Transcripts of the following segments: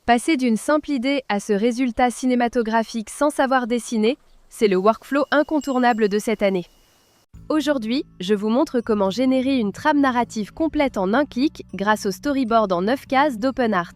Passer d'une simple idée à ce résultat cinématographique sans savoir dessiner, c'est le workflow incontournable de cette année. Aujourd'hui, je vous montre comment générer une trame narrative complète en un clic grâce au storyboard en 9 cases d'OpenArt.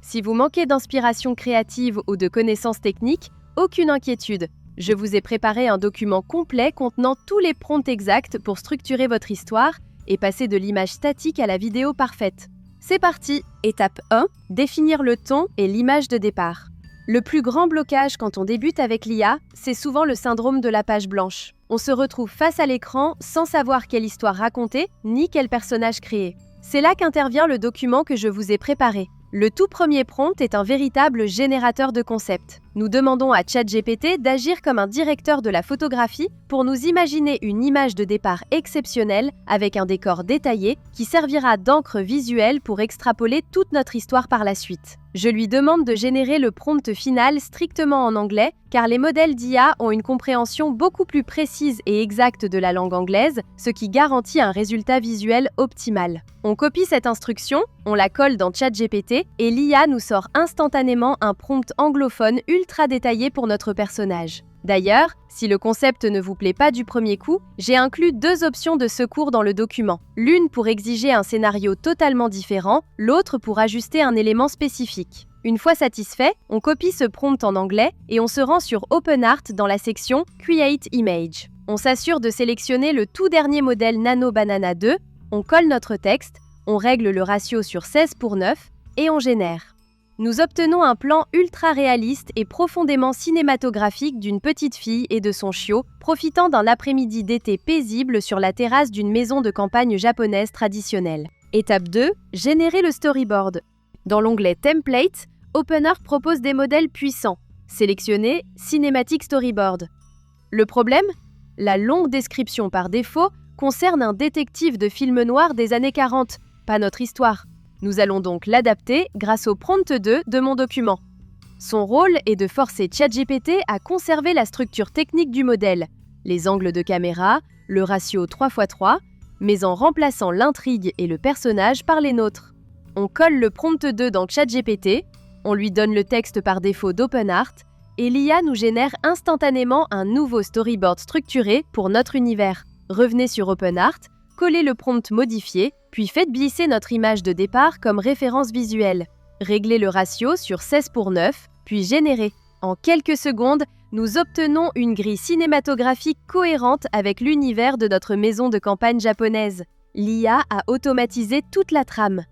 Si vous manquez d'inspiration créative ou de connaissances techniques, aucune inquiétude. Je vous ai préparé un document complet contenant tous les prompts exacts pour structurer votre histoire et passer de l'image statique à la vidéo parfaite. C'est parti! Étape 1. Définir le ton et l'image de départ. Le plus grand blocage quand on débute avec l'IA, c'est souvent le syndrome de la page blanche. On se retrouve face à l'écran sans savoir quelle histoire raconter, ni quel personnage créer. C'est là qu'intervient le document que je vous ai préparé. Le tout premier prompt est un véritable générateur de concepts. Nous demandons à ChatGPT d'agir comme un directeur de la photographie pour nous imaginer une image de départ exceptionnelle avec un décor détaillé qui servira d'encre visuelle pour extrapoler toute notre histoire par la suite. Je lui demande de générer le prompt final strictement en anglais car les modèles d'IA ont une compréhension beaucoup plus précise et exacte de la langue anglaise, ce qui garantit un résultat visuel optimal. On copie cette instruction, on la colle dans ChatGPT et l'IA nous sort instantanément un prompt anglophone ultra détaillé pour notre personnage. D'ailleurs, si le concept ne vous plaît pas du premier coup, j'ai inclus 2 options de secours dans le document. L'une pour exiger un scénario totalement différent, l'autre pour ajuster un élément spécifique. Une fois satisfait, on copie ce prompt en anglais et on se rend sur OpenArt dans la section Create Image. On s'assure de sélectionner le tout dernier modèle Nano Banana 2, on colle notre texte, on règle le ratio sur 16:9 et on génère. Nous obtenons un plan ultra réaliste et profondément cinématographique d'une petite fille et de son chiot, profitant d'un après-midi d'été paisible sur la terrasse d'une maison de campagne japonaise traditionnelle. Étape 2. Générer le storyboard. Dans l'onglet Template, OpenArt propose des modèles puissants. Sélectionnez Cinematic Storyboard. Le problème? La longue description par défaut concerne un détective de film noir des années 40, pas notre histoire. Nous allons donc l'adapter grâce au prompt 2 de mon document. Son rôle est de forcer ChatGPT à conserver la structure technique du modèle, les angles de caméra, le ratio 3x3, mais en remplaçant l'intrigue et le personnage par les nôtres. On colle le prompt 2 dans ChatGPT, on lui donne le texte par défaut d'OpenArt, et l'IA nous génère instantanément un nouveau storyboard structuré pour notre univers. Revenez sur OpenArt, collez le prompt modifié, puis faites glisser notre image de départ comme référence visuelle. Réglez le ratio sur 16:9, puis générez. En quelques secondes, nous obtenons une grille cinématographique cohérente avec l'univers de notre maison de campagne japonaise. L'IA a automatisé toute la trame.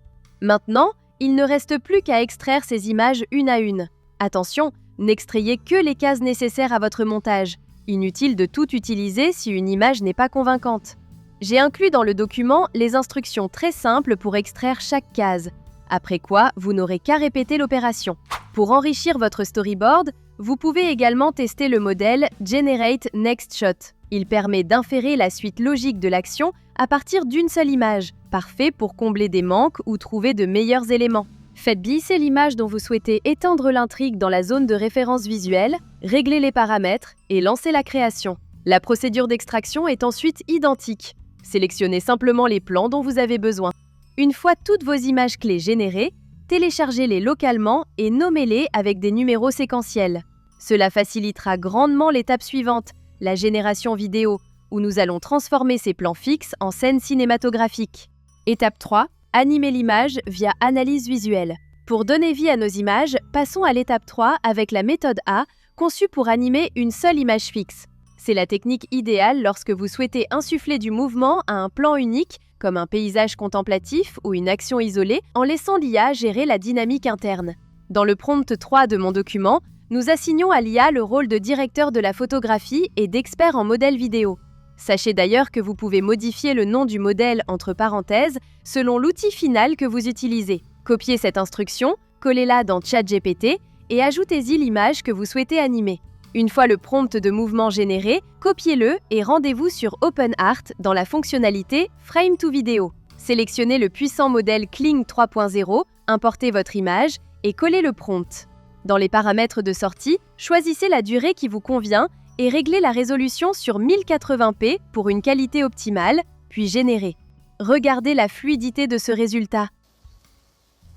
Maintenant, il ne reste plus qu'à extraire ces images une à une. Attention, n'extrayez que les cases nécessaires à votre montage. Inutile de tout utiliser si une image n'est pas convaincante. J'ai inclus dans le document les instructions très simples pour extraire chaque case, après quoi vous n'aurez qu'à répéter l'opération. Pour enrichir votre storyboard, vous pouvez également tester le modèle Generate Next Shot. Il permet d'inférer la suite logique de l'action à partir d'une seule image, parfait pour combler des manques ou trouver de meilleurs éléments. Faites glisser l'image dont vous souhaitez étendre l'intrigue dans la zone de référence visuelle, réglez les paramètres et lancez la création. La procédure d'extraction est ensuite identique. Sélectionnez simplement les plans dont vous avez besoin. Une fois toutes vos images clés générées, téléchargez-les localement et nommez-les avec des numéros séquentiels. Cela facilitera grandement l'étape suivante, la génération vidéo, où nous allons transformer ces plans fixes en scènes cinématographiques. Étape 3. Animer l'image via analyse visuelle. Pour donner vie à nos images, passons à l'étape 3 avec la méthode A, conçue pour animer une seule image fixe. C'est la technique idéale lorsque vous souhaitez insuffler du mouvement à un plan unique, comme un paysage contemplatif ou une action isolée, en laissant l'IA gérer la dynamique interne. Dans le prompt 3 de mon document, nous assignons à l'IA le rôle de directeur de la photographie et d'expert en modèle vidéo. Sachez d'ailleurs que vous pouvez modifier le nom du modèle entre parenthèses selon l'outil final que vous utilisez. Copiez cette instruction, collez-la dans ChatGPT et ajoutez-y l'image que vous souhaitez animer. Une fois le prompt de mouvement généré, copiez-le et rendez-vous sur OpenArt dans la fonctionnalité Frame to Video. Sélectionnez le puissant modèle Kling 3.0, importez votre image et collez le prompt. Dans les paramètres de sortie, choisissez la durée qui vous convient et réglez la résolution sur 1080p pour une qualité optimale, puis générez. Regardez la fluidité de ce résultat.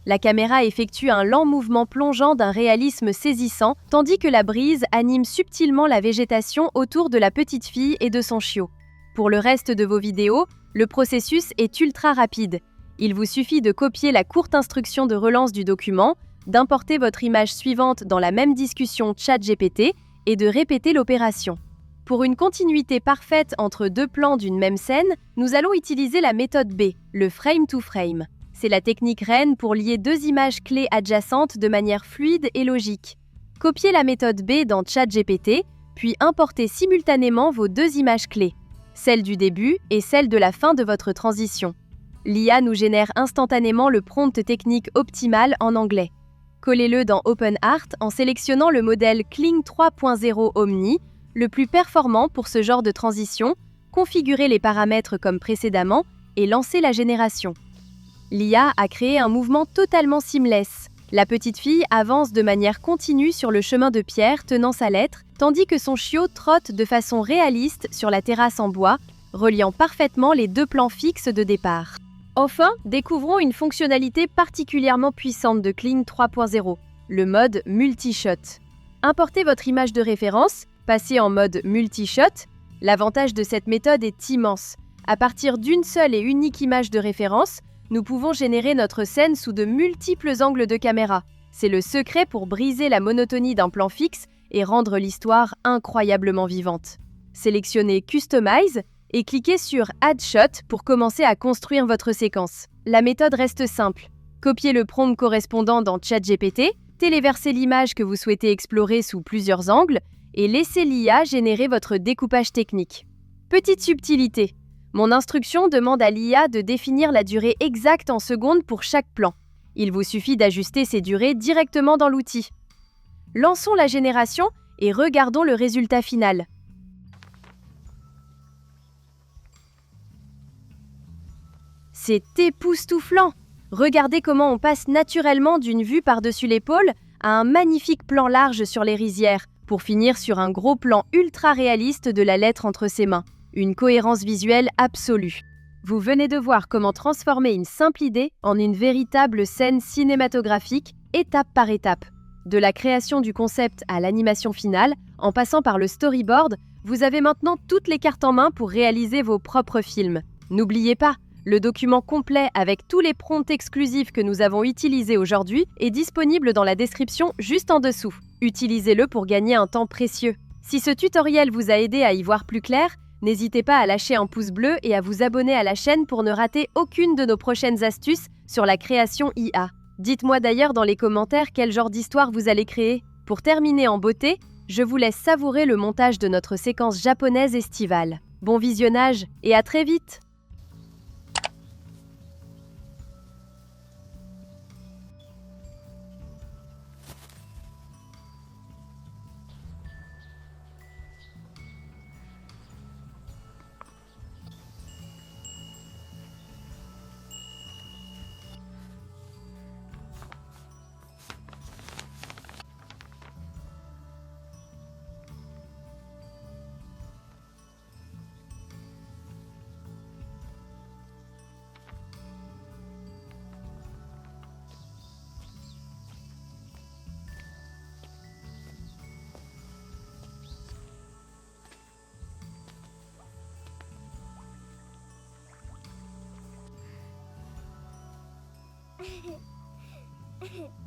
La caméra effectue un lent mouvement plongeant d'un réalisme saisissant, tandis que la brise anime subtilement la végétation autour de la petite fille et de son chiot. Pour le reste de vos vidéos, le processus est ultra rapide. Il vous suffit de copier la courte instruction de relance du document, d'importer votre image suivante dans la même discussion ChatGPT et de répéter l'opération. Pour une continuité parfaite entre deux plans d'une même scène, nous allons utiliser la méthode B, le frame-to-frame. C'est la technique reine pour lier deux images clés adjacentes de manière fluide et logique. Copiez la méthode B dans ChatGPT, puis importez simultanément vos deux images clés, celle du début et celle de la fin de votre transition. L'IA nous génère instantanément le prompt technique optimal en anglais. Collez-le dans OpenArt en sélectionnant le modèle Kling 3.0 Omni, le plus performant pour ce genre de transition, configurez les paramètres comme précédemment et lancez la génération. L'IA a créé un mouvement totalement seamless. La petite fille avance de manière continue sur le chemin de pierre tenant sa lettre, tandis que son chiot trotte de façon réaliste sur la terrasse en bois, reliant parfaitement les deux plans fixes de départ. Enfin, découvrons une fonctionnalité particulièrement puissante de Kling 3.0, le mode multi-shot. Importez votre image de référence, passez en mode multi-shot. L'avantage de cette méthode est immense. À partir d'une seule et unique image de référence, nous pouvons générer notre scène sous de multiples angles de caméra. C'est le secret pour briser la monotonie d'un plan fixe et rendre l'histoire incroyablement vivante. Sélectionnez Customize et cliquez sur Add Shot pour commencer à construire votre séquence. La méthode reste simple. Copiez le prompt correspondant dans ChatGPT, téléversez l'image que vous souhaitez explorer sous plusieurs angles et laissez l'IA générer votre découpage technique. Petite subtilité. Mon instruction demande à l'IA de définir la durée exacte en secondes pour chaque plan. Il vous suffit d'ajuster ces durées directement dans l'outil. Lançons la génération et regardons le résultat final. C'est époustouflant! Regardez comment on passe naturellement d'une vue par-dessus l'épaule à un magnifique plan large sur les rizières, pour finir sur un gros plan ultra réaliste de la lettre entre ses mains. Une cohérence visuelle absolue. Vous venez de voir comment transformer une simple idée en une véritable scène cinématographique, étape par étape. De la création du concept à l'animation finale, en passant par le storyboard, vous avez maintenant toutes les cartes en main pour réaliser vos propres films. N'oubliez pas, le document complet avec tous les prompts exclusifs que nous avons utilisés aujourd'hui est disponible dans la description juste en dessous. Utilisez-le pour gagner un temps précieux. Si ce tutoriel vous a aidé à y voir plus clair, n'hésitez pas à lâcher un pouce bleu et à vous abonner à la chaîne pour ne rater aucune de nos prochaines astuces sur la création IA. Dites-moi d'ailleurs dans les commentaires quel genre d'histoire vous allez créer. Pour terminer en beauté, je vous laisse savourer le montage de notre séquence japonaise estivale. Bon visionnage et à très vite! Hehehe